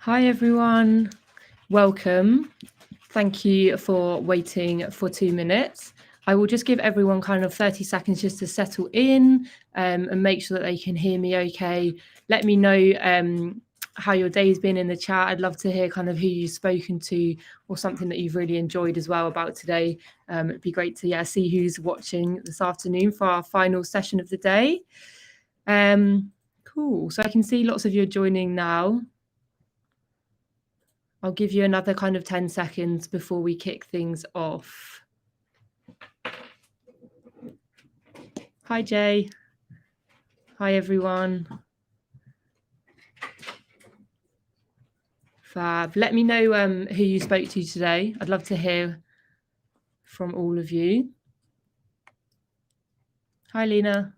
Hi everyone, welcome. Thank you for waiting for 2 minutes. I will just give everyone kind of 30 seconds just to settle in and make sure that they can hear me okay. Let me know how your day's been in the chat. I'd love to hear kind of who you've spoken to or something that you've really enjoyed as well about today. It'd be great to see who's watching this afternoon for our final session of the day. Cool, so I can see lots of you are joining now. I'll give you another kind of 10 seconds before we kick things off. Hi, Jay. Hi, everyone. Fab. Let me know who you spoke to today. I'd love to hear from all of you. Hi, Lena.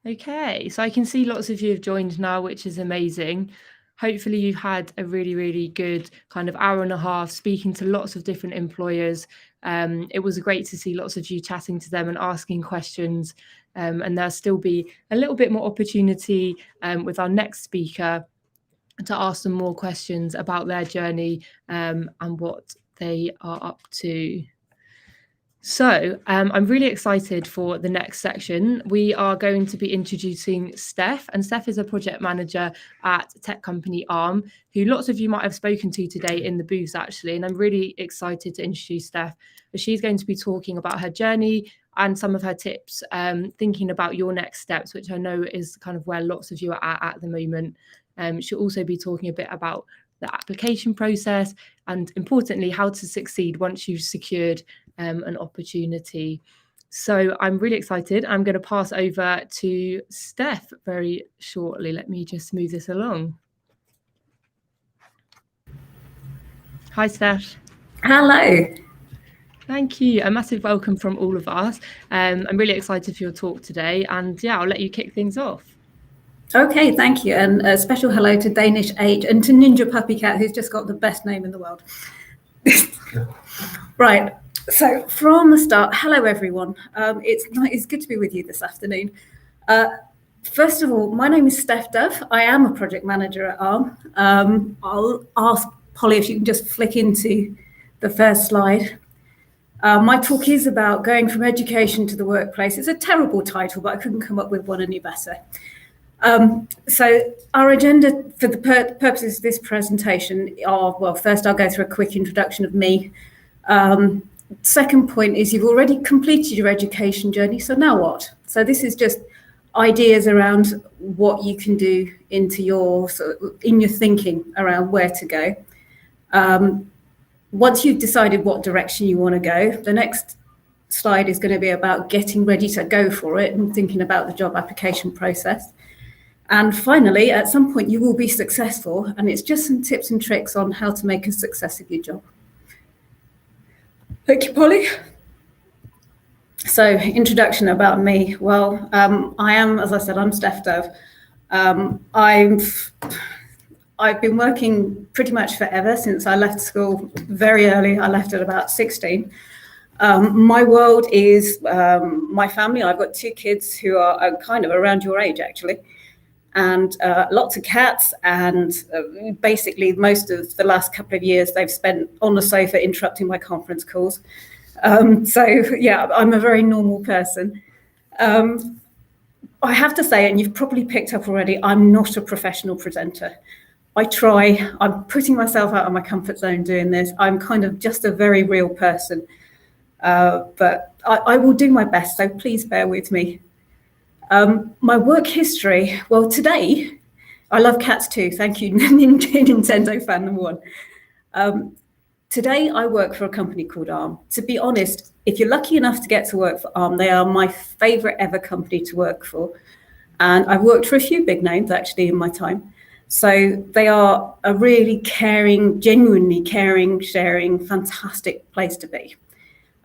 Okay, so I can see lots of you have joined now, which is amazing. Hopefully you've had a really, really good kind of hour and a half speaking to lots of different employers. It was great to see lots of you chatting to them and asking questions. And there'll still be a little bit more opportunity with our next speaker to ask them more questions about their journey and what they are up to. So I'm really excited for the next section. We are going to be introducing Steph, and Steph is a project manager at tech company Arm, who lots of you might have spoken to today in the booths actually, and I'm really excited to introduce Steph, as she's going to be talking about her journey and some of her tips, thinking about your next steps, which I know is kind of where lots of you are at the moment. She'll also be talking a bit about the application process and importantly, how to succeed once you've secured an opportunity. So I'm really excited. I'm going to pass over to Steph very shortly. Let me just move this along. Hi, Steph. Hello. Thank you. A massive welcome from all of us. I'm really excited for your talk today, and I'll let you kick things off. Okay, thank you. And a special hello to Danish Age and to Ninja Puppy Cat, who's just got the best name in the world. Right. So from the start, hello everyone. It's good to be with you this afternoon. First of all, my name is Steph Dove. I am a project manager at Arm. I'll ask Polly if you can just flick into the first slide. My talk is about going from education to the workplace. It's a terrible title, but I couldn't come up with one any better. So our agenda for the purposes of this presentation are, well, first I'll go through a quick introduction of me. Second point is you've already completed your education journey, so now what? So this is just ideas around what you can do in your thinking around where to go. Once you've decided what direction you want to go, the next slide is going to be about getting ready to go for it and thinking about the job application process. And finally, at some point you will be successful, and it's just some tips and tricks on how to make a success of your job. Thank you, Polly. So, introduction about me. Well, I am, as I said, I'm Steph Dove. I've been working pretty much forever since I left school very early. I left at about 16. My world is my family. I've got 2 kids who are kind of around your age, actually, and lots of cats. And basically, most of the last couple of years they've spent on the sofa interrupting my conference calls. So yeah, I'm a very normal person. I have to say, and you've probably picked up already, I'm not a professional presenter. I try. I'm putting myself out of my comfort zone doing this. I'm kind of just a very real person. But I will do my best, so please bear with me. My work history, well, today, I love cats too. Thank you, Nintendo fan number 1. Today, I work for a company called Arm. To be honest, if you're lucky enough to get to work for Arm, they are my favorite ever company to work for. And I've worked for a few big names, actually, in my time. So they are a really caring, genuinely caring, sharing, fantastic place to be.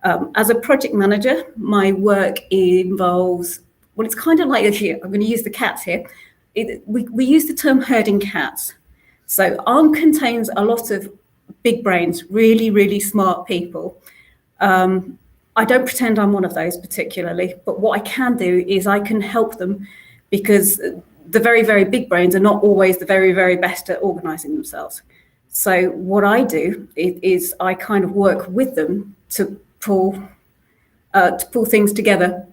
As a project manager, my work involves, well, it's kind of like this here. I'm going to use the cats here. We use the term herding cats. So Arm contains a lot of big brains, really, really smart people. I don't pretend I'm one of those particularly, but what I can do is I can help them because the very, very big brains are not always the very, very best at organising themselves. So what I do is I kind of work with them to pull things together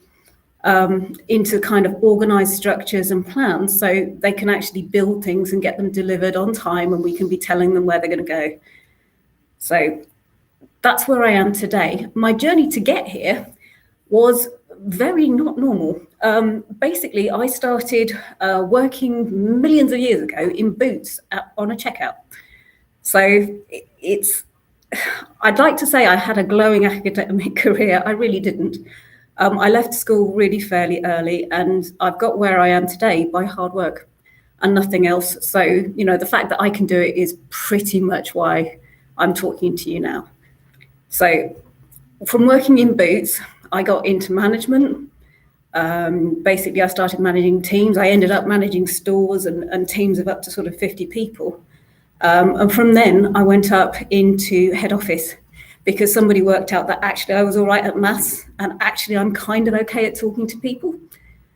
into kind of organised structures and plans, so they can actually build things and get them delivered on time, and we can be telling them where they're going to go. So that's where I am today. My journey to get here was very not normal. Basically, I started working millions of years ago in Boots on a checkout. So I'd like to say I had a glowing academic career. I really didn't. I left school really fairly early, and I've got where I am today by hard work and nothing else. So, you know, the fact that I can do it is pretty much why I'm talking to you now. So from working in Boots, I got into management. Basically, I started managing teams. I ended up managing stores and teams of up to sort of 50 people. And from then, I went up into head office because somebody worked out that actually I was all right at maths, and actually I'm kind of okay at talking to people.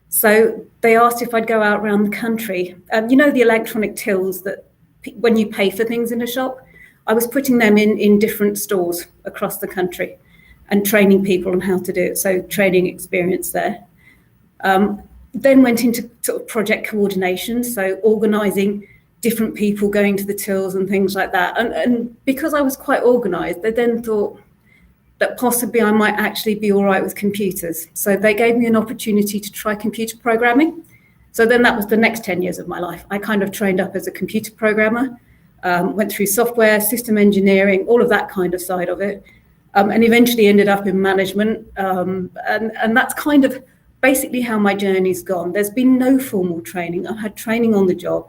So they asked if I'd go out around the country. You know, the electronic tills that when you pay for things in a shop, I was putting them in different stores across the country and training people on how to do it. So training experience there. Then went into sort of project coordination, so organising different people going to the tills and things like that. And because I was quite organised, they then thought that possibly I might actually be all right with computers. So they gave me an opportunity to try computer programming. So then that was the next 10 years of my life. I kind of trained up as a computer programmer, went through software, system engineering, all of that kind of side of it, and eventually ended up in management. And that's kind of basically how my journey's gone. There's been no formal training. I've had training on the job.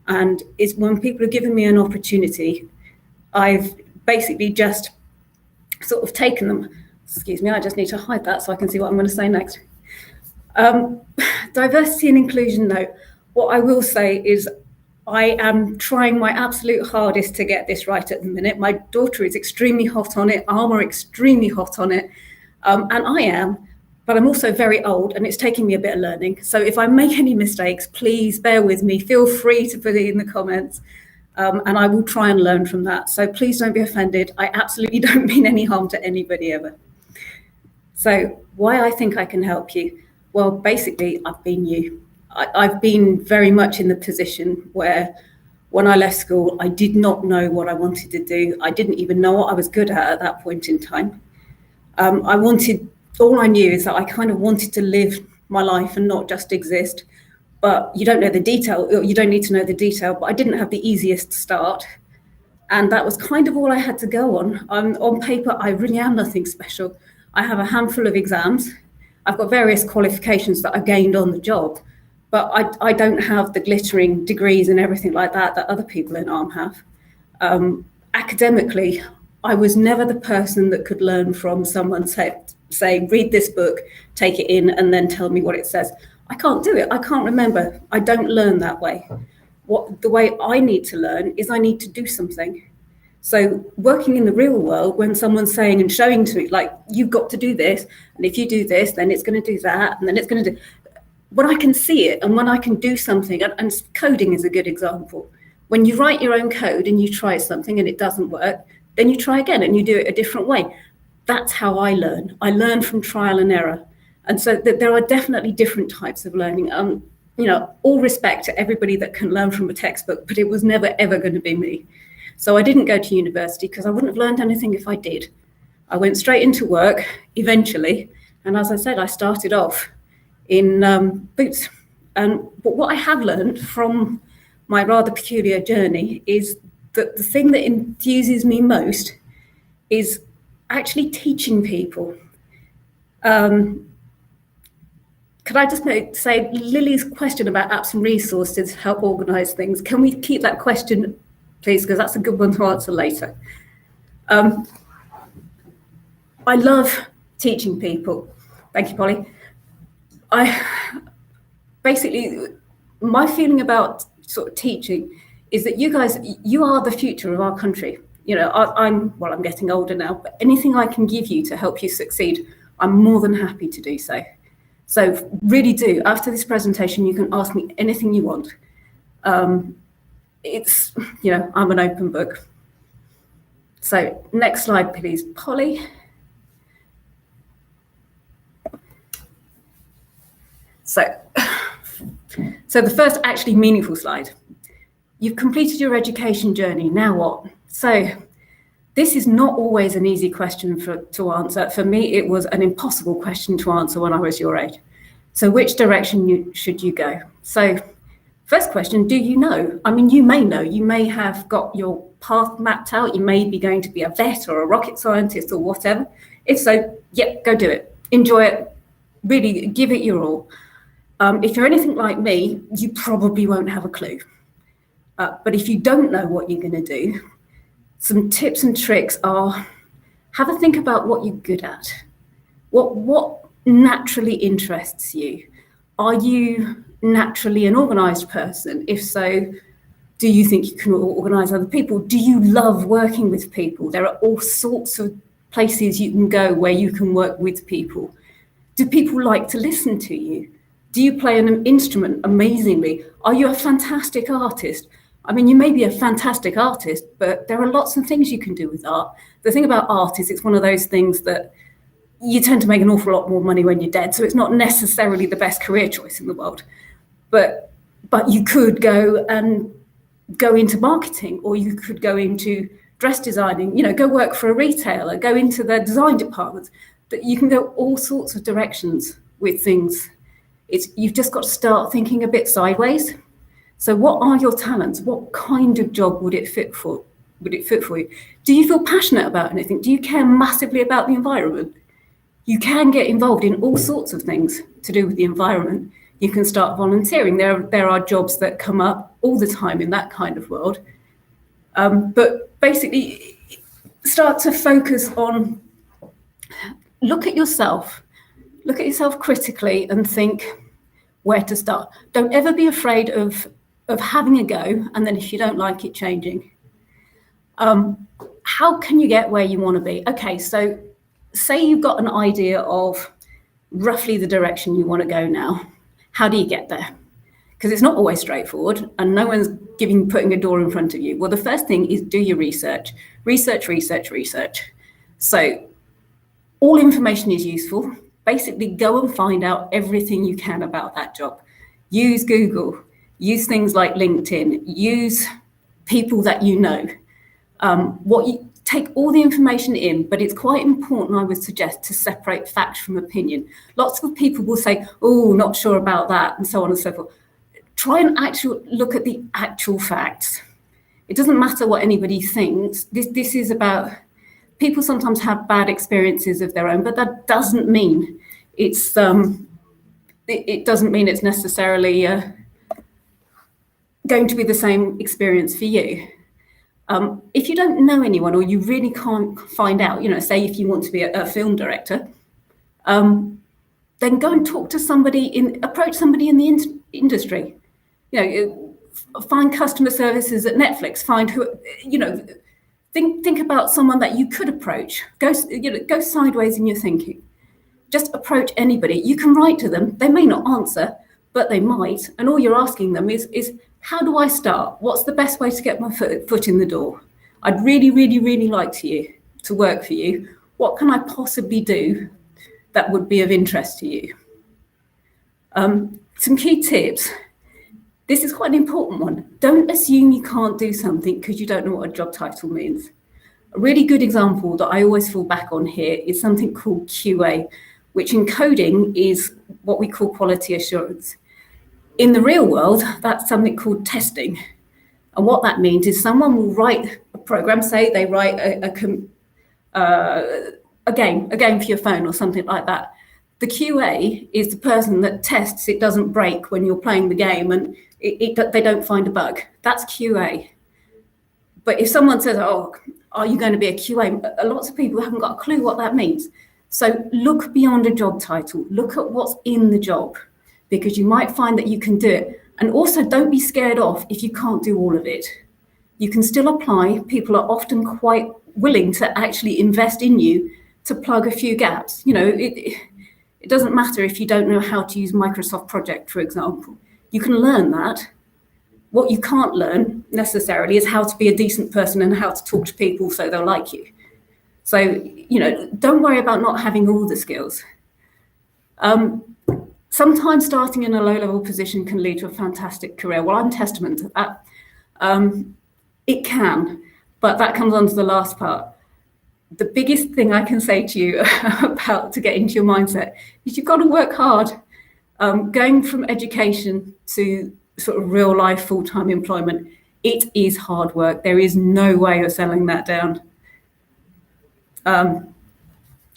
And it's when people have given me an opportunity, I've basically just sort of taken them. Excuse me, I just need to hide that so I can see what I'm going to say next. Diversity and inclusion, though, what I will say is I am trying my absolute hardest to get this right at the minute. My daughter is extremely hot on it, Arm are extremely hot on it, and I am. But I'm also very old, and it's taking me a bit of learning. So if I make any mistakes, please bear with me. Feel free to put it in the comments, and I will try and learn from that. So please don't be offended. I absolutely don't mean any harm to anybody ever. So why I think I can help you? Well, basically, I've been you. I've been very much in the position where when I left school, I did not know what I wanted to do. I didn't even know what I was good at that point in time. All I knew is that I kind of wanted to live my life and not just exist. But you don't know the detail, you don't need to know the detail, but I didn't have the easiest start. And that was kind of all I had to go on. On paper, I really am nothing special. I have a handful of exams. I've got various qualifications that I've gained on the job, but I don't have the glittering degrees and everything like that other people in ARM have. Academically, I was never the person that could learn from someone say, read this book, take it in, and then tell me what it says. I can't do it. I can't remember. I don't learn that way. The way I need to learn is I need to do something. So working in the real world, when someone's saying and showing to me, like, you've got to do this, and if you do this, then it's going to do that, and then it's going to do... When I can see it and when I can do something, and coding is a good example. When you write your own code and you try something and it doesn't work, then you try again and you do it a different way. That's how I learn. I learn from trial and error. And so there are definitely different types of learning. You know, all respect to everybody that can learn from a textbook, but it was never, ever going to be me. So I didn't go to university because I wouldn't have learned anything if I did. I went straight into work eventually. And as I said, I started off in Boots. But what I have learned from my rather peculiar journey is that the thing that enthuses me most is actually teaching people. Could I just say Lily's question about apps and resources to help organise things? Can we keep that question, please? Because that's a good one to answer later. I love teaching people. Thank you, Polly. Basically, my feeling about sort of teaching is that you are the future of our country. You know, I'm getting older now, but anything I can give you to help you succeed, I'm more than happy to do so. So really do. After this presentation, you can ask me anything you want. It's, I'm an open book. So next slide, please, Polly. So the first actually meaningful slide. You've completed your education journey, now what? So this is not always an easy question to answer. For me, it was an impossible question to answer when I was your age. So which direction should you go? So first question, do you know? I mean, you may know, you may have got your path mapped out. You may be going to be a vet or a rocket scientist or whatever. If so, yep, go do it. Enjoy it. Really give it your all. If you're anything like me, you probably won't have a clue. But if you don't know what you're going to do, some tips and tricks are have a think about what you're good at. What naturally interests you? Are you naturally an organized person? If so, do you think you can organize other people? Do you love working with people? There are all sorts of places you can go where you can work with people. Do people like to listen to you? Do you play an instrument amazingly? Are you a fantastic artist? I mean, you may be a fantastic artist, but there are lots of things you can do with art. The thing about art is it's one of those things that you tend to make an awful lot more money when you're dead, so it's not necessarily the best career choice in the world. But you could go into marketing, or you could go into dress designing, go work for a retailer, go into the design departments. But you can go all sorts of directions with things. You've just got to start thinking a bit sideways. So what are your talents? What kind of job would it fit for you? Do you feel passionate about anything? Do you care massively about the environment? You can get involved in all sorts of things to do with the environment. You can start volunteering. There are jobs that come up all the time in that kind of world. But basically, start to focus on, look at yourself critically and think where to start. Don't ever be afraid of having a go, and then if you don't like it, changing. How can you get where you want to be? Okay, so say you've got an idea of roughly the direction you want to go now. How do you get there? Because it's not always straightforward, and no one's putting a door in front of you. Well, the first thing is do your research. Research. So all information is useful. Basically, go and find out everything you can about that job. Use Google. Use things like LinkedIn. Use people that you know. Take all the information in, but it's quite important, I would suggest, to separate fact from opinion. Lots of people will say, oh, not sure about that, and so on and so forth. Try and actually look at the actual facts. It doesn't matter what anybody thinks. This is about, people sometimes have bad experiences of their own, but that doesn't mean it's necessarily going to be the same experience for you. If you don't know anyone, or you really can't find out, say if you want to be a film director, then go and talk to approach somebody in the industry. Find customer services at Netflix. Find think about someone that you could approach. Go sideways in your thinking. Just approach anybody. You can write to them. They may not answer, but they might. And all you're asking them is how do I start? What's the best way to get my foot in the door? I'd really, really, really like to work for you. What can I possibly do that would be of interest to you? Some key tips. This is quite an important one. Don't assume you can't do something because you don't know what a job title means. A really good example that I always fall back on here is something called QA, which in coding is what we call quality assurance. In the real world, that's something called testing. And what that means is someone will write a program, say they write a game for your phone or something like that. The QA is the person that tests it doesn't break when you're playing the game and they don't find a bug. That's QA. But if someone says, oh, are you going to be a QA? Lots of people haven't got a clue what that means. So look beyond a job title. Look at what's in the job, because you might find that you can do it. And also don't be scared off if you can't do all of it. You can still apply. People are often quite willing to actually invest in you to plug a few gaps. It doesn't matter if you don't know how to use Microsoft Project, for example. You can learn that. What you can't learn necessarily is how to be a decent person and how to talk to people so they'll like you. So, you know, don't worry about not having all the skills. Sometimes starting in a low-level position can lead to a fantastic career. Well, I'm testament to that. It can, but that comes on to the last part. The biggest thing I can say to you about to get into your mindset is you've got to work hard. Going from education to sort of real life full-time employment, it is hard work. There is no way of selling that down. I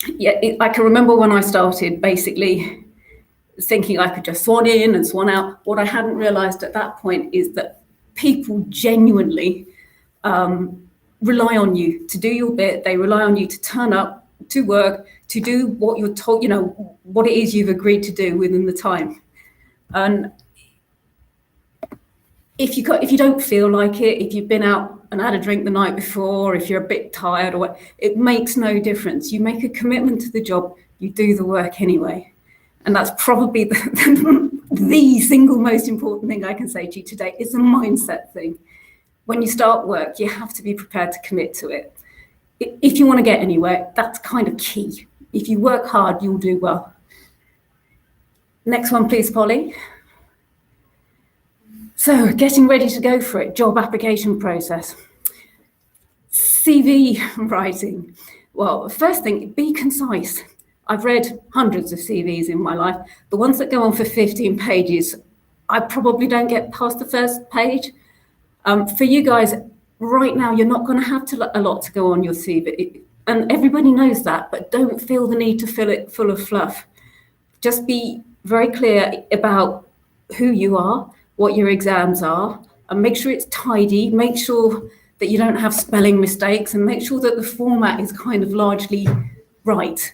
can remember when I started basically thinking I could just swan in and swan out. What I hadn't realized at that point is that people genuinely rely on you to do your bit. They rely on you to turn up, to work, to do what you're told, you know, what it is you've agreed to do within the time. And if you don't feel like it, if you've been out and had a drink the night before, if you're a bit tired or what, it makes no difference. You make a commitment to the job, you do the work anyway. And that's probably the single most important thing I can say to you today. It's a mindset thing. When you start work, you have to be prepared to commit to it. If you want to get anywhere, that's kind of key. If you work hard, you'll do well. Next one, please, Polly. So, getting ready to go for it, job application process. CV writing. Well, first thing, be concise. I've read hundreds of CVs in my life. The ones that go on for 15 pages, I probably don't get past the first page. For you guys, right now, you're not going to have a lot to go on your CV. And everybody knows that, but don't feel the need to fill it full of fluff. Just be very clear about who you are, what your exams are, and make sure it's tidy. Make sure that you don't have spelling mistakes, and make sure that the format is kind of largely right.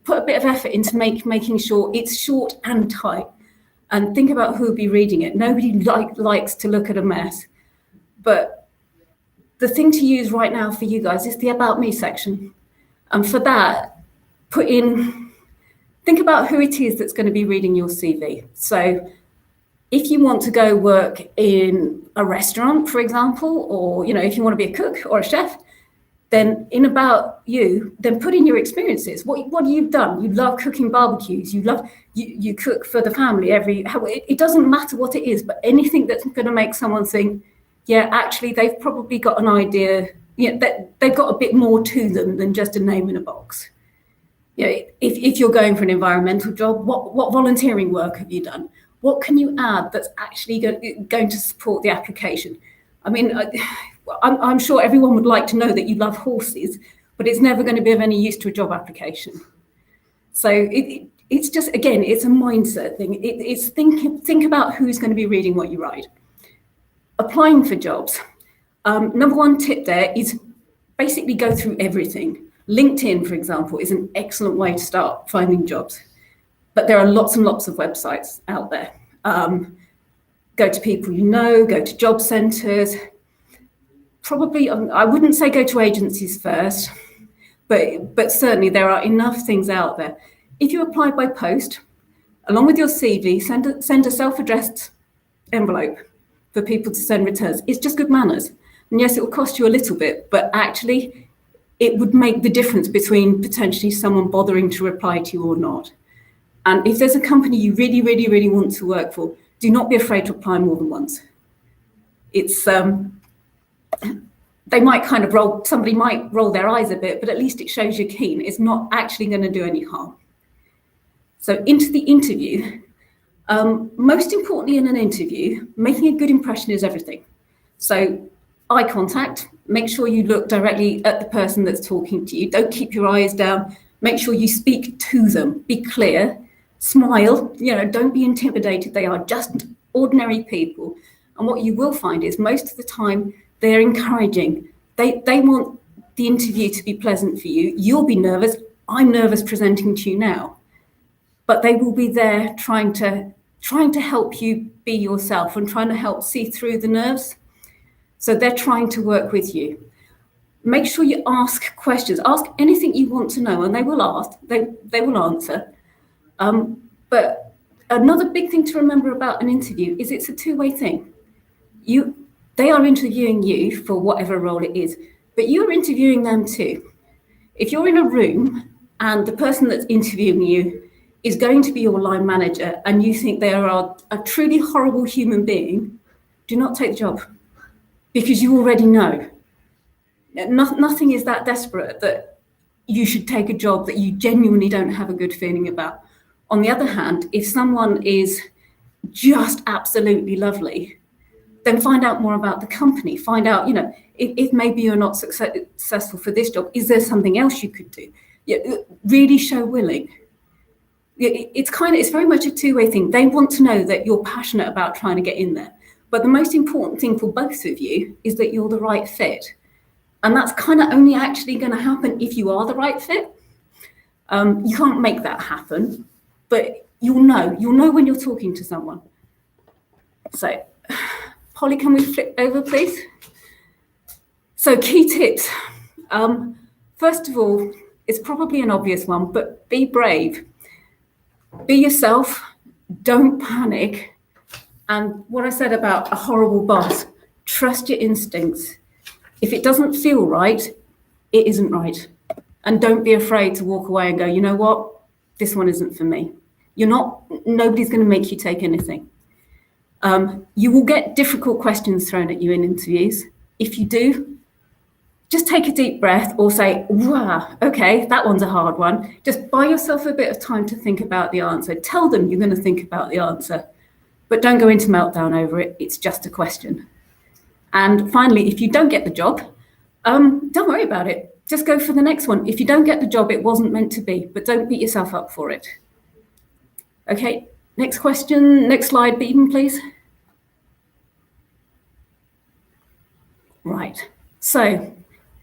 Put a bit of effort into making sure it's short and tight. And think about who will be reading it. Nobody likes to look at a mess. But the thing to use right now for you guys is the About Me section. And for that, think about who it is that's going to be reading your CV. So if you want to go work in a restaurant, for example, or if you want to be a cook or a chef, then in About You, then put in your experiences. What you've done. You love cooking barbecues. You cook for the family it doesn't matter what it is, but anything that's going to make someone think, yeah, actually they've probably got an idea, that they've got a bit more to them than just a name in a box. If you're going for an environmental job, what volunteering work have you done? What can you add that's actually going to support the application? I mean, I'm sure everyone would like to know that you love horses, but it's never going to be of any use to a job application. So it's just, again, it's a mindset thing. It's think about who's going to be reading what you write. Applying for jobs. Number one tip there is basically go through everything. LinkedIn, for example, is an excellent way to start finding jobs. But there are lots and lots of websites out there. Go to people you know, go to job centres. Probably, I wouldn't say go to agencies first, but certainly there are enough things out there. If you apply by post, along with your CV, send a self-addressed envelope for people to send returns. It's just good manners. And yes, it will cost you a little bit, but actually it would make the difference between potentially someone bothering to reply to you or not. And if there's a company you really, really, really want to work for, do not be afraid to apply more than once. It's they might somebody might roll their eyes a bit, but at least it shows you're keen. It's not actually going to do any harm. So into the interview, most importantly in an interview, making a good impression is everything. So eye contact, make sure you look directly at the person that's talking to you. Don't keep your eyes down. Make sure you speak to them. Be clear. Smile. Don't be intimidated. They are just ordinary people. And what you will find is most of the time they're encouraging. They want the interview to be pleasant for you. You'll be nervous. I'm nervous presenting to you now. But they will be there trying to help you be yourself and trying to help see through the nerves. So they're trying to work with you. Make sure you ask questions. Ask anything you want to know, and they will ask. They will answer. But another big thing to remember about an interview is it's a two-way thing. They are interviewing you for whatever role it is, but you're interviewing them too. If you're in a room and the person that's interviewing you is going to be your line manager and you think they are a truly horrible human being, do not take the job, because you already know. Nothing is that desperate that you should take a job that you genuinely don't have a good feeling about. On the other hand, if someone is just absolutely lovely, then find out more about the company. Find out, if maybe you're not successful for this job, is there something else you could do? Really show willing. It's very much a two-way thing. They want to know that you're passionate about trying to get in there. But the most important thing for both of you is that you're the right fit. And that's kind of only actually going to happen if you are the right fit. You can't make that happen, but you'll know when you're talking to someone. So, Polly, can we flip over, please? So, key tips. First of all, it's probably an obvious one, but be brave. Be yourself. Don't panic. And what I said about a horrible boss, trust your instincts. If it doesn't feel right, it isn't right. And don't be afraid to walk away and go, you know what? This one isn't for me. Nobody's going to make you take anything. You will get difficult questions thrown at you in interviews. If you do, just take a deep breath or say, wow, okay, that one's a hard one. Just buy yourself a bit of time to think about the answer. Tell them you're going to think about the answer, but don't go into meltdown over it. It's just a question. And finally, if you don't get the job, don't worry about it. Just go for the next one. If you don't get the job, it wasn't meant to be, but don't beat yourself up for it. Okay, next question, next slide, Beaton, please. Right, so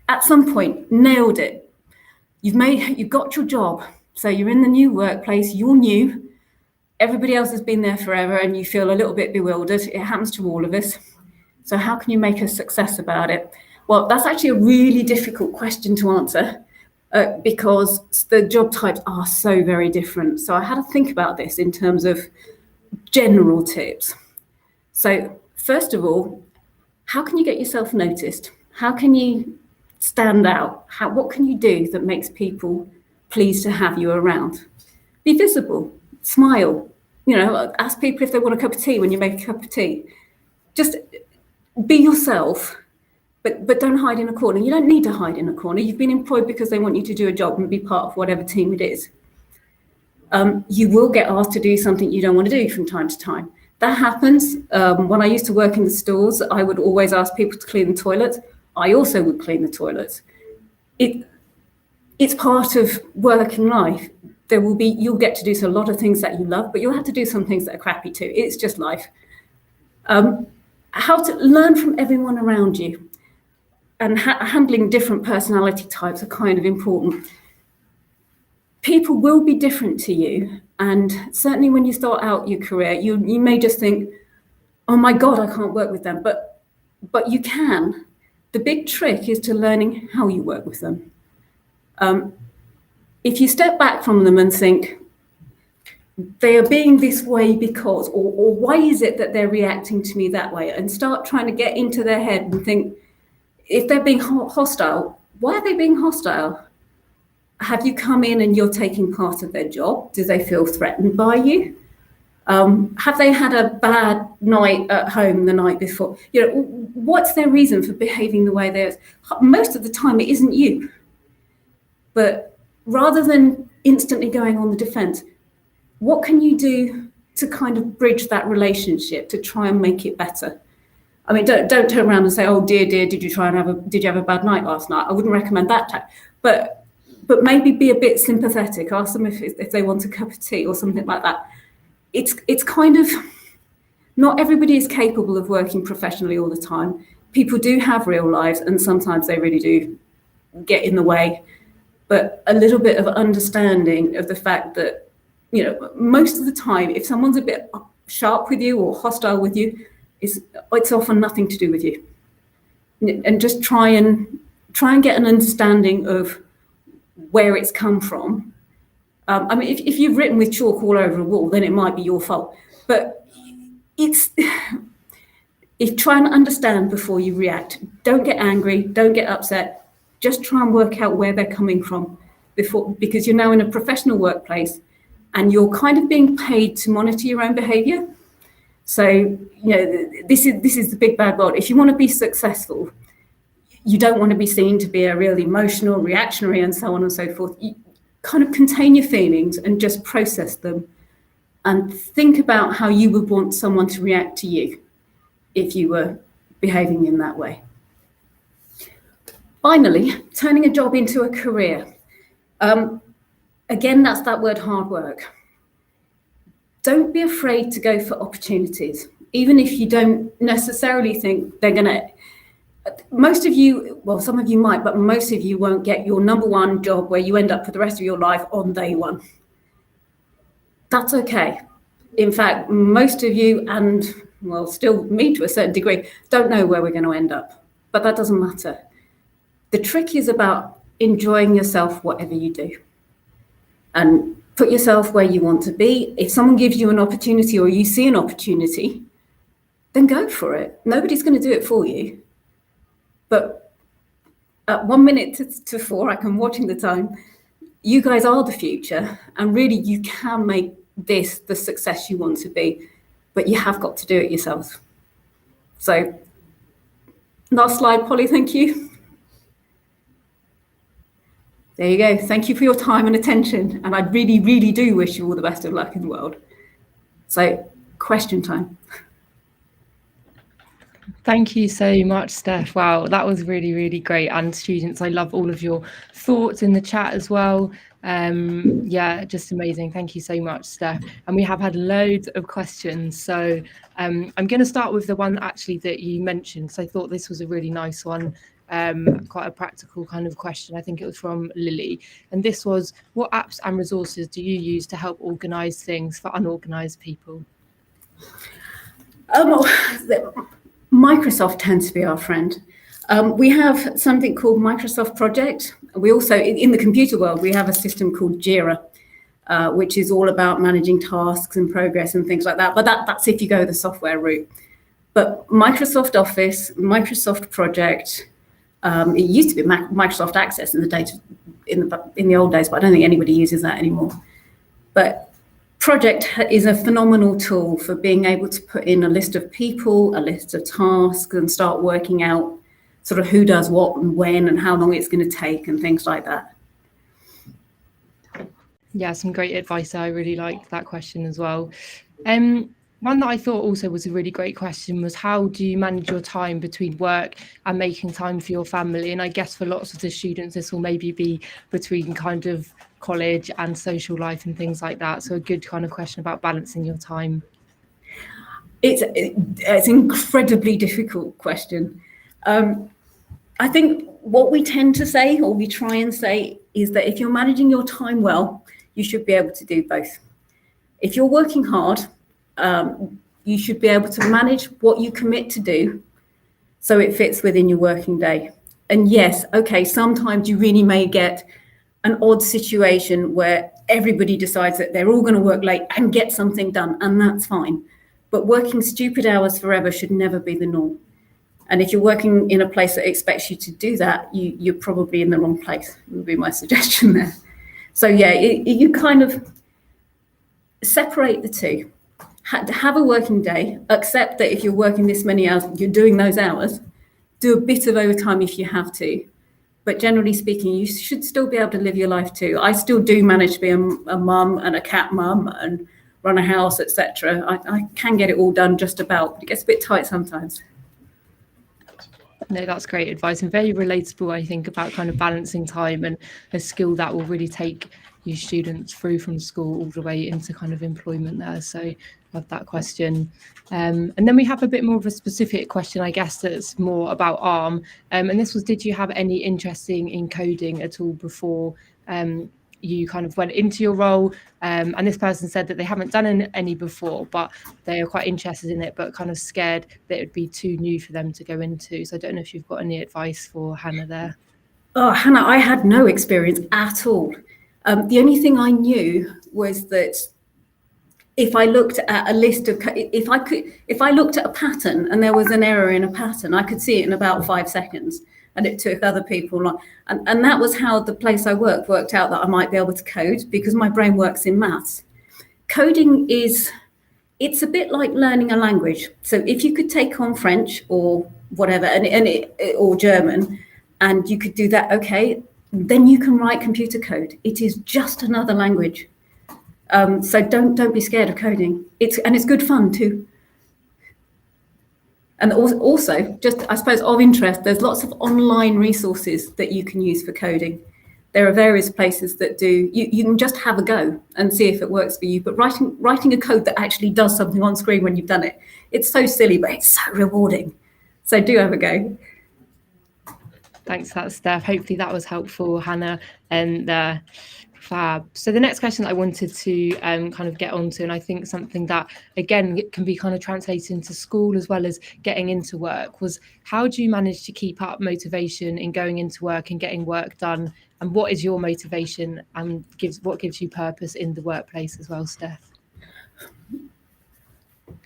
at some point, nailed it. You've got your job. So you're in the new workplace, you're new, everybody else has been there forever and you feel a little bit bewildered. It happens to all of us. So how can you make a success about it? Well, that's actually a really difficult question to answer because the job types are so very different. So I had to think about this in terms of general tips. So first of all, how can you get yourself noticed? How can you stand out? What can you do that makes people pleased to have you around? Be visible, smile, ask people if they want a cup of tea when you make a cup of tea. Just be yourself, but don't hide in a corner. You don't need to hide in a corner. You've been employed because they want you to do a job and be part of whatever team it is. You will get asked to do something you don't want to do from time to time. That happens. When I used to work in the stores, I would always ask people to clean the toilets. I also would clean the toilets. It's part of working life. You'll get to do a lot of things that you love, but you'll have to do some things that are crappy too. It's just life. How to learn from everyone around you, and handling different personality types are kind of important. People will be different to you, and certainly when you start out your career, you may just think, oh my God, I can't work with them, but you can. The big trick is to learning how you work with them. If you step back from them and think, they are being this way because, or why is it that they're reacting to me that way? And start trying to get into their head and think, if they're being hostile, why are they being hostile? Have you come in and you're taking part of their job? Do they feel threatened by you? Have they had a bad night at home the night before? What's their reason for behaving the way they are? Most of the time it isn't you. But rather than instantly going on the defense, what can you do to kind of bridge that relationship to try and make it better? I mean, don't turn around and say, "Oh dear, did you have a bad night last night?" I wouldn't recommend that. But maybe be a bit sympathetic. Ask them if they want a cup of tea or something like that. It's kind of, not everybody is capable of working professionally all the time. People do have real lives, and sometimes they really do get in the way. But a little bit of understanding of the fact that, most of the time, if someone's a bit sharp with you or hostile with you, it's often nothing to do with you. And just try and get an understanding of where it's come from. I mean, if you've written with chalk all over a wall, then it might be your fault. But if try and understand before you react. Don't get angry. Don't get upset. Just try and work out where they're coming from because you're now in a professional workplace and you're kind of being paid to monitor your own behavior. So, this is the big bad world. If you want to be successful, you don't want to be seen to be a real emotional, reactionary, and so on and so forth. You kind of contain your feelings and just process them and think about how you would want someone to react to you if you were behaving in that way. Finally, turning a job into a career. Again, that's that word hard work. Don't be afraid to go for opportunities, even if you don't necessarily think they're going to. Most of you, well, some of you might, but most of you won't get your number one job where you end up for the rest of your life on day one. That's okay. In fact, most of you, and well, still me to a certain degree, don't know where we're going to end up, but that doesn't matter. The trick is about enjoying yourself, whatever you do, and put yourself where you want to be. If someone gives you an opportunity or you see an opportunity, then go for it. Nobody's going to do it for you. But at 1 minute to 4, I'm watching the time, you guys are the future, and really you can make this the success you want to be, but you have got to do it yourself. So, last slide, Polly, thank you. There you go. Thank you for your time and attention. And I really, really do wish you all the best of luck in the world. So, question time. Thank you so much, Steph. Wow, that was really, really great. And students, I love all of your thoughts in the chat as well. Yeah, just amazing. Thank you so much, Steph. And we have had loads of questions. So I'm going to start with the one actually that you mentioned, because I thought this was a really nice one. Quite a practical kind of question. I think it was from Lily. And this was, what apps and resources do you use to help organise things for unorganised people? Microsoft tends to be our friend. We have something called Microsoft Project. We also, in the computer world, we have a system called Jira, which is all about managing tasks and progress and things like that. But that's if you go the software route. But Microsoft Office, Microsoft Project, it used to be Microsoft Access in the old days, but I don't think anybody uses that anymore. But Project is a phenomenal tool for being able to put in a list of people, a list of tasks, and start working out sort of who does what and when and how long it's going to take and things like that. Yeah, some great advice. I really like that question as well. One that I thought also was a really great question was, how do you manage your time between work and making time for your family? And I guess for lots of the students, this will maybe be between kind of college and social life and things like that. So a good kind of question about balancing your time. It's an incredibly difficult question. I think what we tend to say, or we try and say, is that if you're managing your time well, you should be able to do both. If you're working hard, you should be able to manage what you commit to do so it fits within your working day. And yes, okay, sometimes you really may get an odd situation where everybody decides that they're all going to work late and get something done, and that's fine. But working stupid hours forever should never be the norm. And if you're working in a place that expects you to do that, you're probably in the wrong place, would be my suggestion there. So yeah, you kind of separate the two. Have a working day, accept that if you're working this many hours, you're doing those hours, do a bit of overtime if you have to. But generally speaking, you should still be able to live your life too. I still do manage to be a mum and a cat mum and run a house, etc. I can get it all done just about, but it gets a bit tight sometimes. No, that's great advice and very relatable, I think, about kind of balancing time, and a skill that will really take you students through from school all the way into kind of employment there. So love that question. And then we have a bit more of a specific question, I guess, that's more about ARM. And this was, did you have any interest in coding at all before you kind of went into your role? And this person said that they haven't done any before, but they are quite interested in it, but kind of scared that it would be too new for them to go into. So I don't know if you've got any advice for Hannah there. Oh, Hannah, I had no experience at all. The only thing I knew was that if I looked at a list of, if I looked at a pattern and there was an error in a pattern, I could see it in about 5 seconds, and it took other people long. And that was how the place I worked out that I might be able to code, because my brain works in maths. Coding it's a bit like learning a language. So if you could take on French or whatever, or German, and you could do that, okay, then you can write computer code. It is just another language. So don't be scared of coding. It's good fun too. And also, just I suppose of interest, there's lots of online resources that you can use for coding. There are various places that do. You can just have a go and see if it works for you. But writing a code that actually does something on screen when you've done it, it's so silly, but it's so rewarding. So do have a go. Thanks for that, Steph. Hopefully that was helpful, Hannah. And fab. So the next question I wanted to kind of get onto, and I think something that, again, can be kind of translated into school as well as getting into work, was how do you manage to keep up motivation in going into work and getting work done? And what is your motivation and what gives you purpose in the workplace as well, Steph?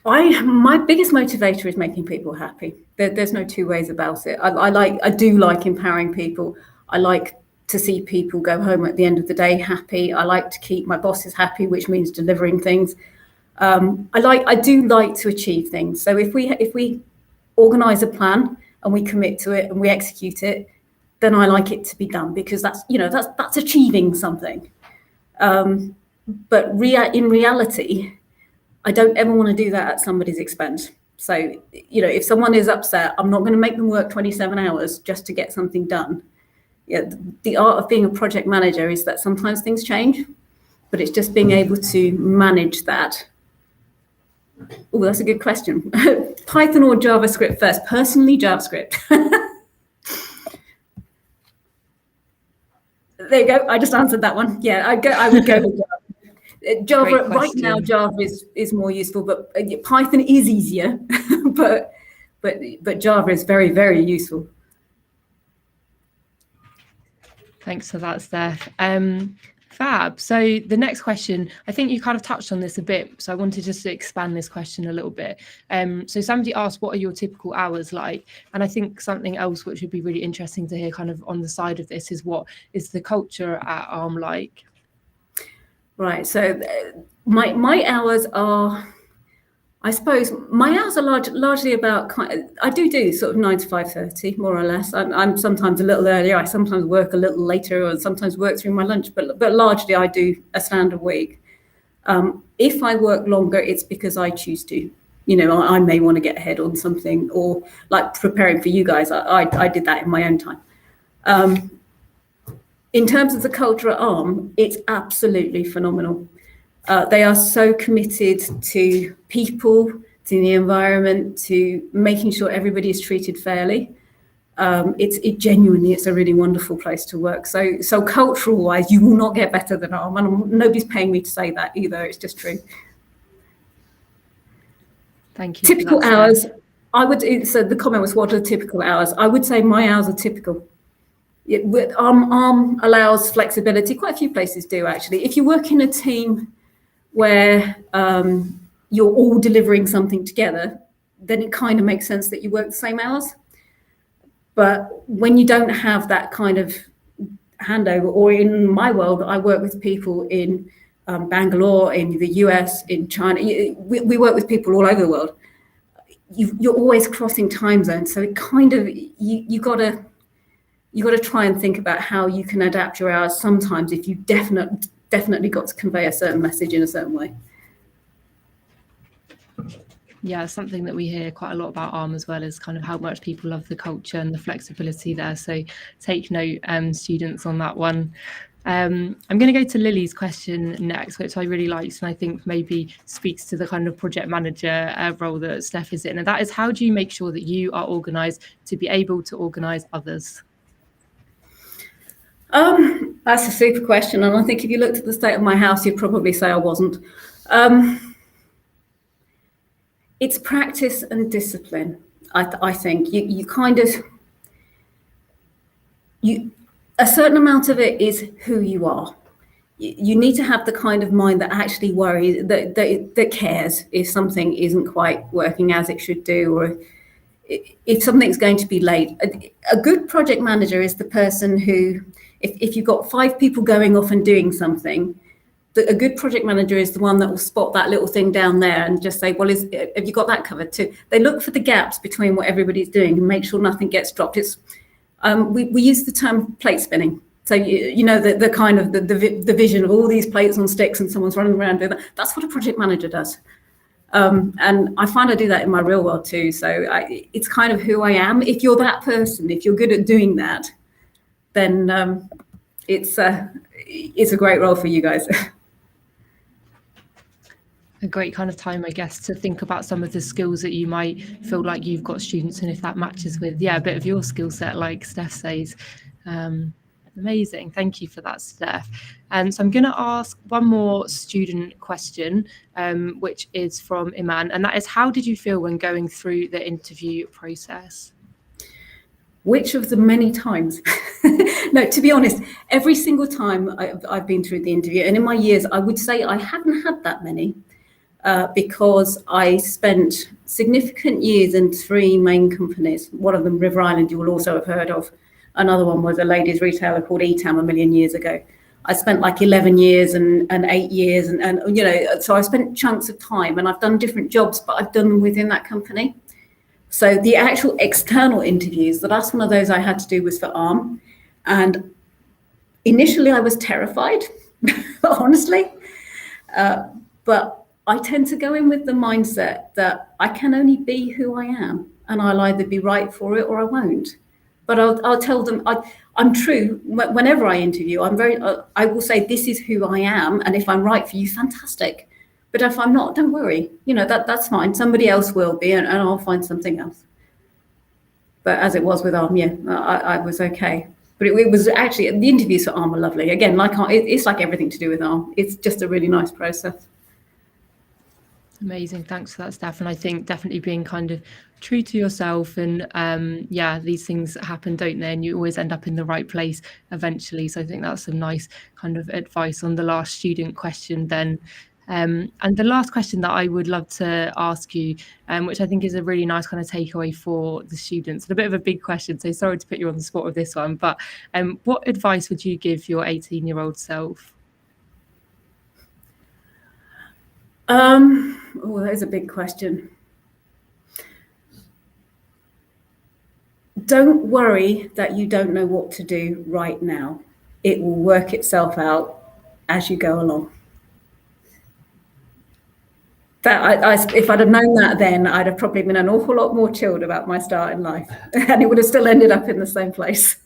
My biggest motivator is making people happy. There's no two ways about it. I do like empowering people. I like to see people go home at the end of the day happy. I like to keep my bosses happy, which means delivering things. I do like to achieve things. So if we organize a plan and we commit to it and we execute it, then I like it to be done, because that's achieving something. But in reality, I don't ever want to do that at somebody's expense. So, if someone is upset, I'm not going to make them work 27 hours just to get something done. Yeah, the art of being a project manager is that sometimes things change, but it's just being able to manage that. Oh, that's a good question. Python or JavaScript first? Personally, JavaScript. There you go. I just answered that one. Yeah, I would go with Java. Java right now, Java is more useful, but Python is easier, but Java is very, very useful. Thanks for that, Steph. Fab. So the next question, I think you kind of touched on this a bit, so I wanted just to expand this question a little bit. So somebody asked, what are your typical hours like? And I think something else which would be really interesting to hear kind of on the side of this is, what is the culture at ARM like? Right. So my hours are, I suppose, my hours are largely about I do sort of 9 to 5:30, more or less. I'm sometimes a little earlier. I sometimes work a little later, or sometimes work through my lunch. But largely, I do a standard week. If I work longer, it's because I choose to. I may want to get ahead on something, or like preparing for you guys. I did that in my own time. In terms of the culture at ARM, it's absolutely phenomenal. They are so committed to people, to the environment, to making sure everybody is treated fairly. It's a really wonderful place to work. So cultural-wise, you will not get better than ARM, and nobody's paying me to say that either. It's just true. Thank you. Typical hours. So the comment was, what are typical hours? I would say my hours are typical. ARM allows flexibility. Quite a few places do, actually. If you work in a team where you're all delivering something together, then it kind of makes sense that you work the same hours. But when you don't have that kind of handover, or in my world, I work with people in Bangalore, in the US, in China. We work with people all over the world. You're always crossing time zones, so it kind of you got to try and think about how you can adapt your hours sometimes if you definitely got to convey a certain message in a certain way. Yeah, something that we hear quite a lot about ARM as well is kind of how much people love the culture and the flexibility there. So take note, students, on that one. I'm going to go to Lily's question next, which I really liked, and I think maybe speaks to the kind of project manager role that Steph is in. And that is, how do you make sure that you are organised to be able to organise others? That's a super question, and I think if you looked at the state of my house, you'd probably say I wasn't. It's practice and discipline. I think a certain amount of it is who you are. you need to have the kind of mind that actually worries, that cares if something isn't quite working as it should do, or if something's going to be late. A good project manager is the person who, if you've got 5 people going off and doing something, a good project manager is the one that will spot that little thing down there and just say, well, have you got that covered too? They look for the gaps between what everybody's doing and make sure nothing gets dropped. We use the term plate spinning. So you know the kind of the vision of all these plates on sticks and someone's running around doing that. That's what a project manager does. And I find I do that in my real world too. So it's kind of who I am. If you're that person, if you're good at doing that, then it's a great role for you guys. A great kind of time, I guess, to think about some of the skills that you might feel like you've got students, and if that matches with, a bit of your skill set, like Steph says. Amazing. Thank you for that, Steph. So I'm going to ask one more student question, which is from Iman, and that is, how did you feel when going through the interview process? Which of the many times? No, to be honest, every single time I've been through the interview, and in my years, I would say I haven't had that many, because I spent significant years in 3 main companies. One of them, River Island, you will also have heard of. Another one was a ladies retailer called Etam a million years ago. I spent like 11 years and 8 years, and you know, so I spent chunks of time, and I've done different jobs, but I've done them within that company. So the actual external interviews, the last one of those I had to do was for ARM. And initially I was terrified, honestly. But I tend to go in with the mindset that I can only be who I am, and I'll either be right for it or I won't. But I'll tell them I'm true. Whenever I interview, I will say, this is who I am. And if I'm right for you, fantastic. But if I'm not, don't worry. You know, that's fine. Somebody else will be, and I'll find something else. But as it was with ARM, I was okay. But it was actually, the interviews for ARM are lovely. Again, it's like everything to do with ARM. It's just a really nice process. Amazing. Thanks for that, Steph. And I think definitely being kind of true to yourself, and these things happen, don't they? And you always end up in the right place eventually. So I think that's some nice kind of advice on the last student question then. And the last question that I would love to ask you, which I think is a really nice kind of takeaway for the students, and a bit of a big question, so sorry to put you on the spot with this one, but what advice would you give your 18-year-old self? That is a big question. Don't worry that you don't know what to do right now. It will work itself out as you go along. If I'd have known that then, I'd have probably been an awful lot more chilled about my start in life, and it would have still ended up in the same place.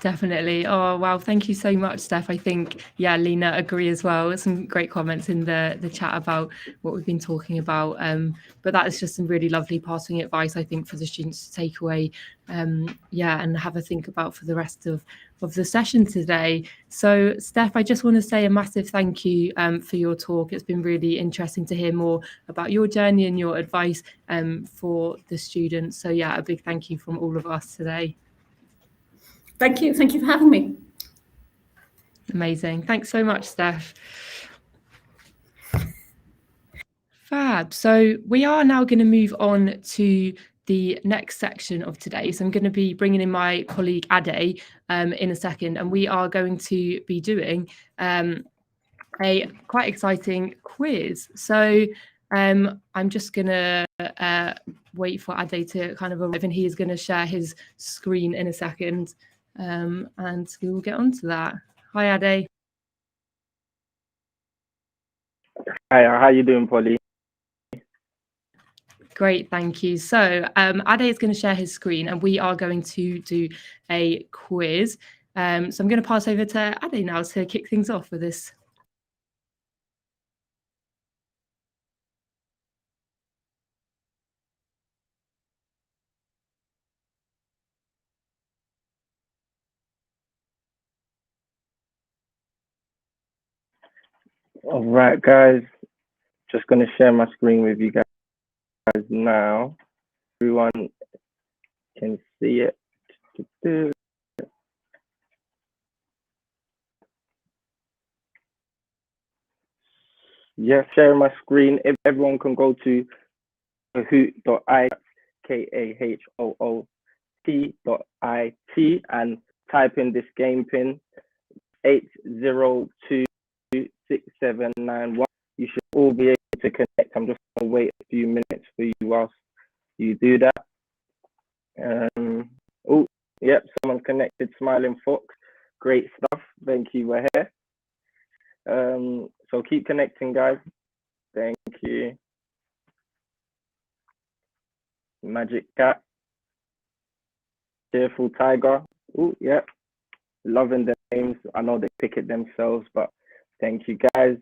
Definitely. Oh, wow. Thank you so much, Steph. I think, Lena, agree as well. Some great comments in the chat about what we've been talking about. But that is just some really lovely passing advice, I think, for the students to take away, and have a think about for the rest of the session today. So, Steph, I just want to say a massive thank you for your talk. It's been really interesting to hear more about your journey and your advice for the students. So, a big thank you from all of us today. Thank you. Thank you for having me. Amazing. Thanks so much, Steph. Fab. So we are now going to move on to the next section of today. So I'm going to be bringing in my colleague Ade in a second, and we are going to be doing a quite exciting quiz. So I'm just going to wait for Ade to kind of arrive, and he is going to share his screen in a second. And we will get on to that. Hi, Ade. Hi, how are you doing, Polly? Great, thank you. So Ade is going to share his screen, and we are going to do a quiz. So I'm going to pass over to Ade now to kick things off with this. All right, guys, just going to share my screen with you guys now. Everyone can see it. Yes, sharing my screen. If everyone can go to kahoot.it, KAHOOT.IT, and type in this game pin 8026791. You should all be able to connect. I'm just going to wait a few minutes for you whilst you do that. Oh, yep, someone's connected. Smiling Fox. Great stuff. Thank you. We're here. So keep connecting, guys. Thank you. Magic Cat. Cheerful Tiger. Oh, yep. Loving the names. I know they pick it themselves, but thank you, guys.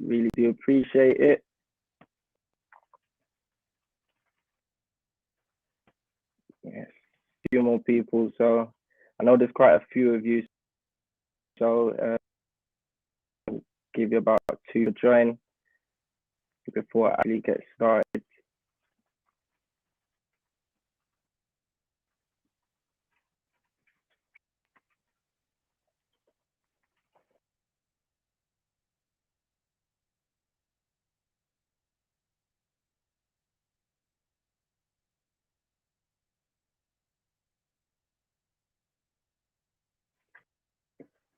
Really do appreciate it. Yes, a few more people. So I know there's quite a few of you. So I'll give you about 2 to join before I actually get started.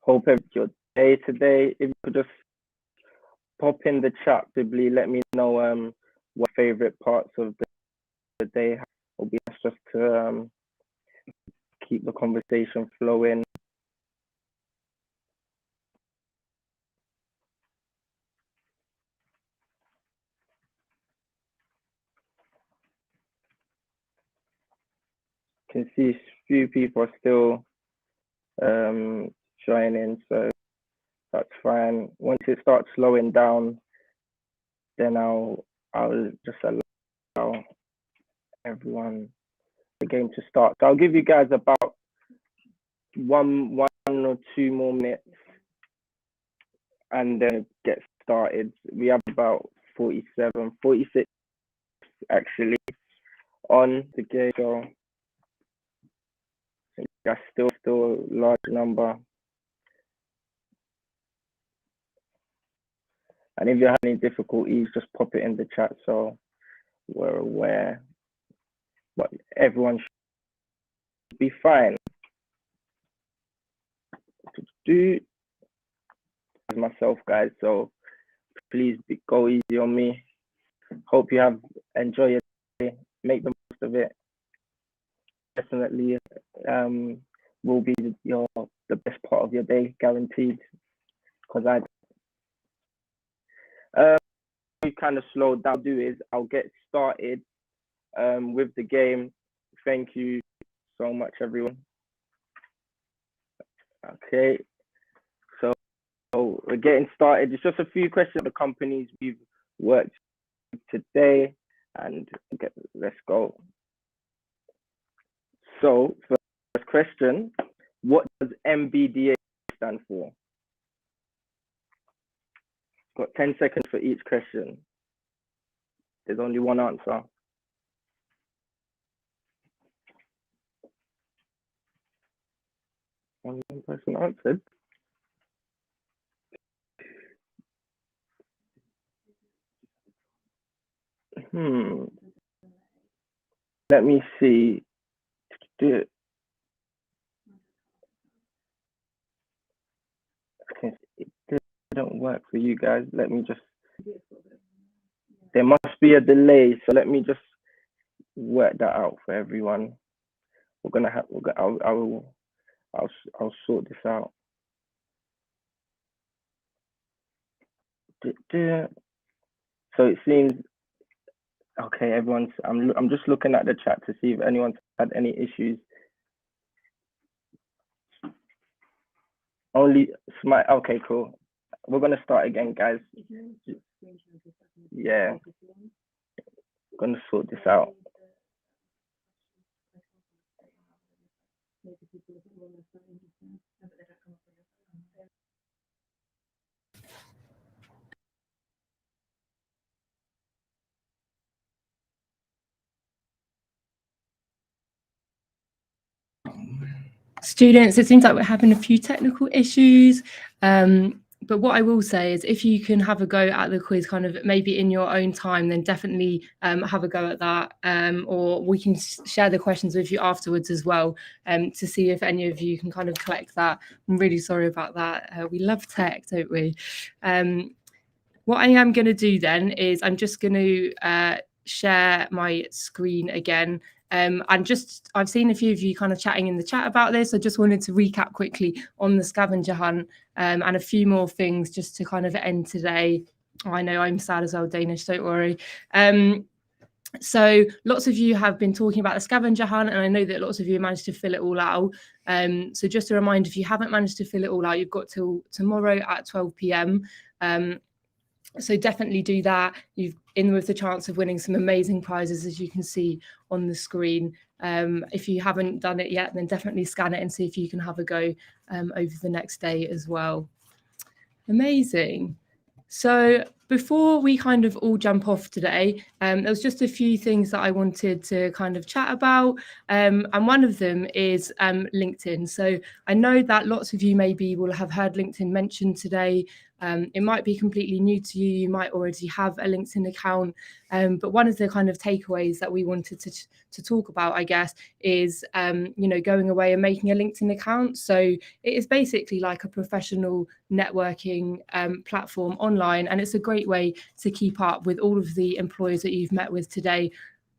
Hope your day today. If you could just pop in the chat, simply let me know what favorite parts of the day will be just to keep the conversation flowing. Can see a few people are still joining, so that's fine. Once it starts slowing down, then I'll just allow everyone the game to start. So I'll give you guys about one or 2 more minutes and then get started. We have about 46 actually on the game, so that's still a large number. And if you have any difficulties, just pop it in the chat so we're aware. But everyone should be fine. To do myself, guys, so please go easy on me. Hope you have enjoy your day, make the most of it. Definitely will be the best part of your day, guaranteed. Because we kind of slowed down. Do is I'll get started with the game. Thank you so much, everyone. Okay, so we're getting started. It's just a few questions of the companies we've worked with today, and let's go. So first question, what does MBDA stand for? Got 10 seconds for each question. There's only one answer. Only one person answered. Let me see. Okay, it didn't work for you guys. Let me just. There must be a delay, so let me just work that out for everyone. We're gonna have. I'll sort this out. So it seems okay. Everyone's. I'm just looking at the chat to see if anyone's had any issues. Only smile. Okay, cool. We're gonna start again, guys. Yeah. I'm gonna sort this out. Students, it seems like we're having a few technical issues. But what I will say is if you can have a go at the quiz kind of maybe in your own time, then definitely have a go at that. Or we can share the questions with you afterwards as well to see if any of you can kind of collect that. I'm really sorry about that. We love tech, don't we? What I am going to do then is I'm just going to share my screen again. I've seen a few of you kind of chatting in the chat about this. I just wanted to recap quickly on the scavenger hunt and a few more things just to kind of end today. Oh, I know I'm sad as well, Danish, don't worry. So lots of you have been talking about the scavenger hunt, and I know that lots of you managed to fill it all out. So just a reminder, if you haven't managed to fill it all out, you've got till tomorrow at 12 p.m. So definitely do that. You've in with the chance of winning some amazing prizes, as you can see on the screen. If you haven't done it yet, then definitely scan it and see if you can have a go over the next day as well. Amazing. So before we kind of all jump off today, there was just a few things that I wanted to kind of chat about. And one of them is LinkedIn. So I know that lots of you maybe will have heard LinkedIn mentioned today. It might be completely new to you. You might already have a LinkedIn account. But one of the kind of takeaways that we wanted to talk about, I guess, is, going away and making a LinkedIn account. So it is basically like a professional networking platform online. And it's a great way to keep up with all of the employers that you've met with today.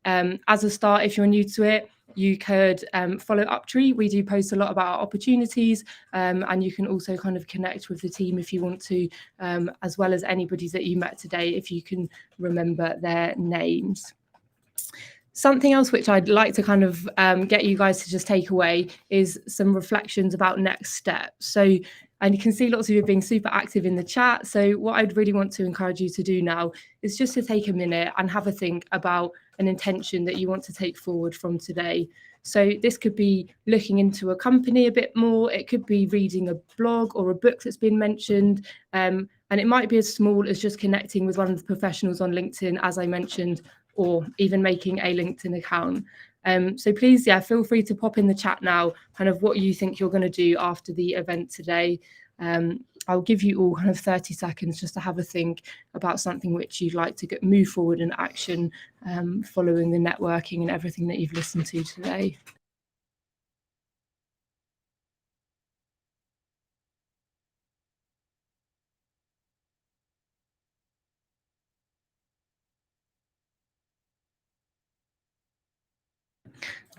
As a start, if you're new to it, you could follow Uptree. We do post a lot about our opportunities, and you can also kind of connect with the team if you want to, as well as anybody that you met today, if you can remember their names. Something else which I'd like to kind of get you guys to just take away is some reflections about next steps. So, and you can see lots of you being super active in the chat. So what I'd really want to encourage you to do now is just to take a minute and have a think about an intention that you want to take forward from today. So this could be looking into a company a bit more. It could be reading a blog or a book that's been mentioned. And it might be as small as just connecting with one of the professionals on LinkedIn, as I mentioned, or even making a LinkedIn account. So please, feel free to pop in the chat now, kind of what you think you're going to do after the event today. I'll give you all kind of 30 seconds just to have a think about something which you'd like to move forward in action following the networking and everything that you've listened to today.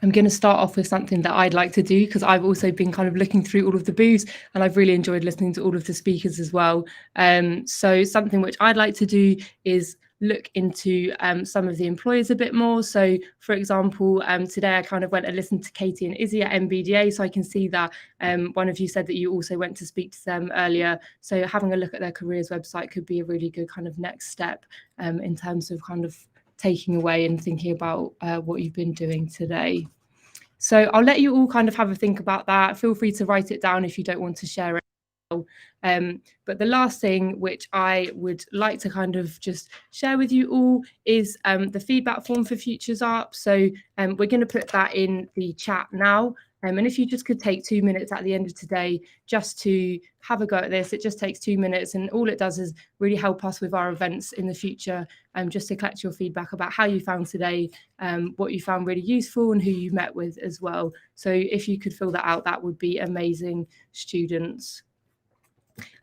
I'm going to start off with something that I'd like to do, because I've also been kind of looking through all of the booths and I've really enjoyed listening to all of the speakers as well. So something which I'd like to do is look into some of the employers a bit more. So for example, today I kind of went and listened to Katie and Izzy at MBDA. So I can see that one of you said that you also went to speak to them earlier. So having a look at their careers website could be a really good kind of next step in terms of kind of taking away and thinking about what you've been doing today. So I'll let you all kind of have a think about that. Feel free to write it down if you don't want to share it. But the last thing which I would like to kind of just share with you all is the feedback form for FuturesUP. So we're going to put that in the chat now. And if you just could take 2 minutes at the end of today just to have a go at this, it just takes 2 minutes. And all it does is really help us with our events in the future, just to collect your feedback about how you found today, what you found really useful and who you met with as well. So if you could fill that out, that would be amazing, students.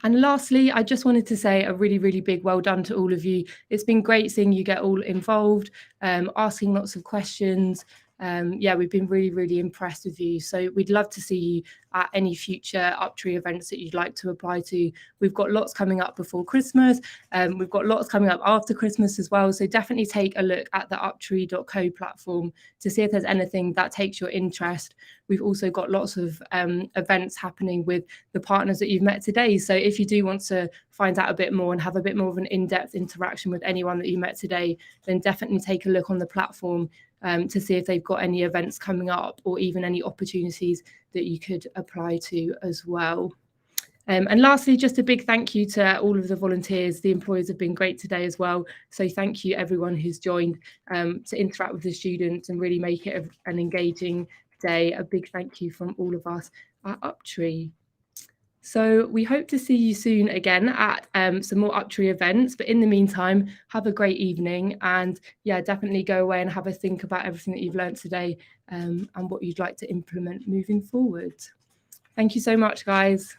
And lastly, I just wanted to say a really, really big well done to all of you. It's been great seeing you get all involved, asking lots of questions. We've been really, really impressed with you. So we'd love to see you at any future Uptree events that you'd like to apply to. We've got lots coming up before Christmas. We've got lots coming up after Christmas as well. So definitely take a look at the uptree.co platform to see if there's anything that takes your interest. We've also got lots of events happening with the partners that you've met today. So if you do want to find out a bit more and have a bit more of an in-depth interaction with anyone that you met today, then definitely take a look on the platform to see if they've got any events coming up or even any opportunities that you could apply to as well. And lastly, just a big thank you to all of the volunteers. The employers have been great today as well. So thank you everyone who's joined to interact with the students and really make it an engaging day. A big thank you from all of us at Uptree. So we hope to see you soon again at some more Uptree events. But in the meantime, have a great evening, and yeah, definitely go away and have a think about everything that you've learned today and what you'd like to implement moving forward. Thank you so much, guys.